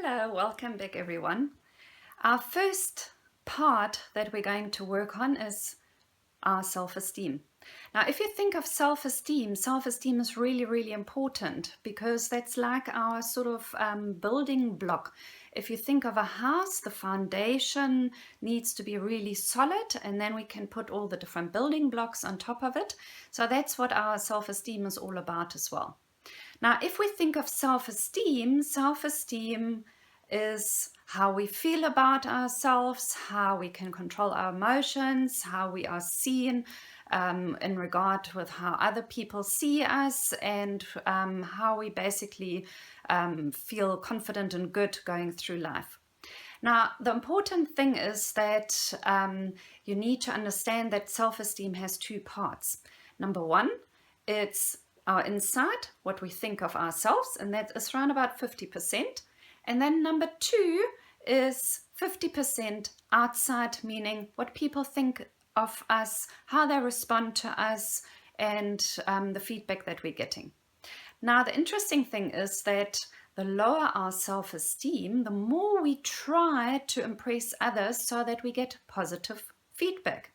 Hello, welcome back everyone. Our first part that we're going to work on is our self-esteem. Now, if you think of self-esteem is really important because that's like our sort of building block. If you think of a house, the foundation needs to be really solid, and then we can put all the different building blocks on top of it. So that's what our self-esteem is all about as well. Now, if we think of self-esteem is how we feel about ourselves, how we can control our emotions, how we are seen in regard with how other people see us, and how we basically feel confident and good going through life. Now, the important thing is that you need to understand that self-esteem has two parts. Number one, it's our inside, what we think of ourselves, and that is around about 50%. And then number two is 50% outside, meaning what people think of us, how they respond to us, and the feedback that we're getting. Now, the interesting thing is that the lower our self-esteem, the more we try to impress others so that we get positive feedback.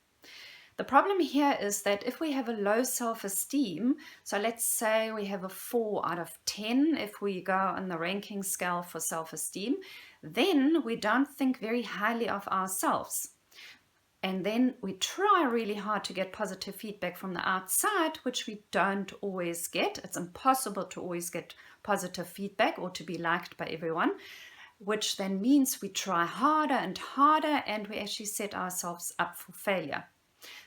The problem here is that if we have a low self-esteem, so let's say we have a 4 out of 10 if we go on the ranking scale for self-esteem, then we don't think very highly of ourselves. And then we try really hard to get positive feedback from the outside, which we don't always get. It's impossible to always get positive feedback or to be liked by everyone, which then means we try harder and harder, and we actually set ourselves up for failure.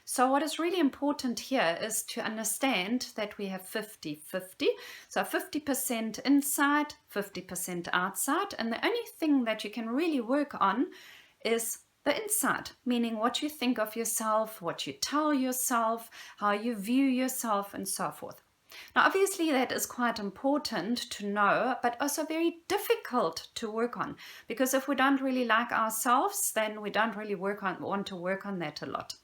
So what is really important here is to understand that we have 50-50. So 50% inside, 50% outside. And the only thing that you can really work on is the inside, meaning what you think of yourself, what you tell yourself, how you view yourself, and so forth. Now, obviously, that is quite important to know, but also very difficult to work on, because if we don't really like ourselves, then we don't really want to work on that a lot.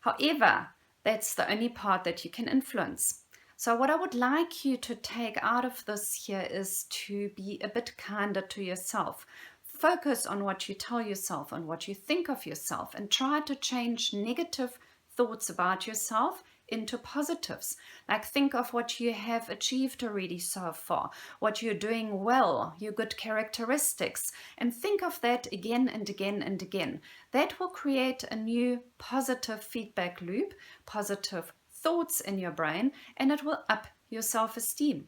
However, that's the only part that you can influence. So what I would like you to take out of this here is to be a bit kinder to yourself. Focus on what you tell yourself, on what you think of yourself, and try to change negative thoughts about yourself into positives. Like, think of what you have achieved already so far, what you're doing well, your good characteristics, and think of that again and again and again. That will create a new positive feedback loop, positive thoughts in your brain, and it will up your self-esteem.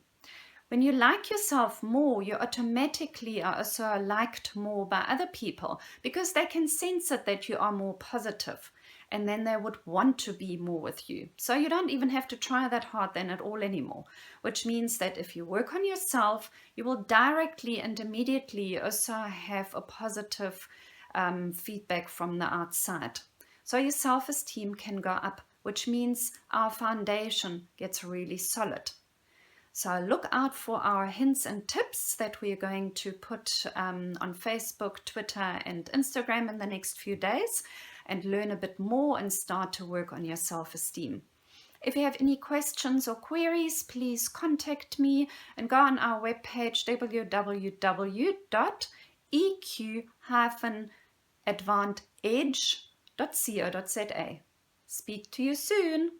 When you like yourself more, you automatically are also liked more by other people, because they can sense it that you are more positive, and then they would want to be more with you. So you don't even have to try that hard then at all anymore, which means that if you work on yourself, you will directly and immediately also have a positive feedback from the outside. So your self-esteem can go up, which means our foundation gets really solid. So look out for our hints and tips that we are going to put on Facebook, Twitter, and Instagram in the next few days, and learn a bit more and start to work on your self-esteem. If you have any questions or queries, please contact me and go on our webpage www.eq-advantedge.co.za. Speak to you soon.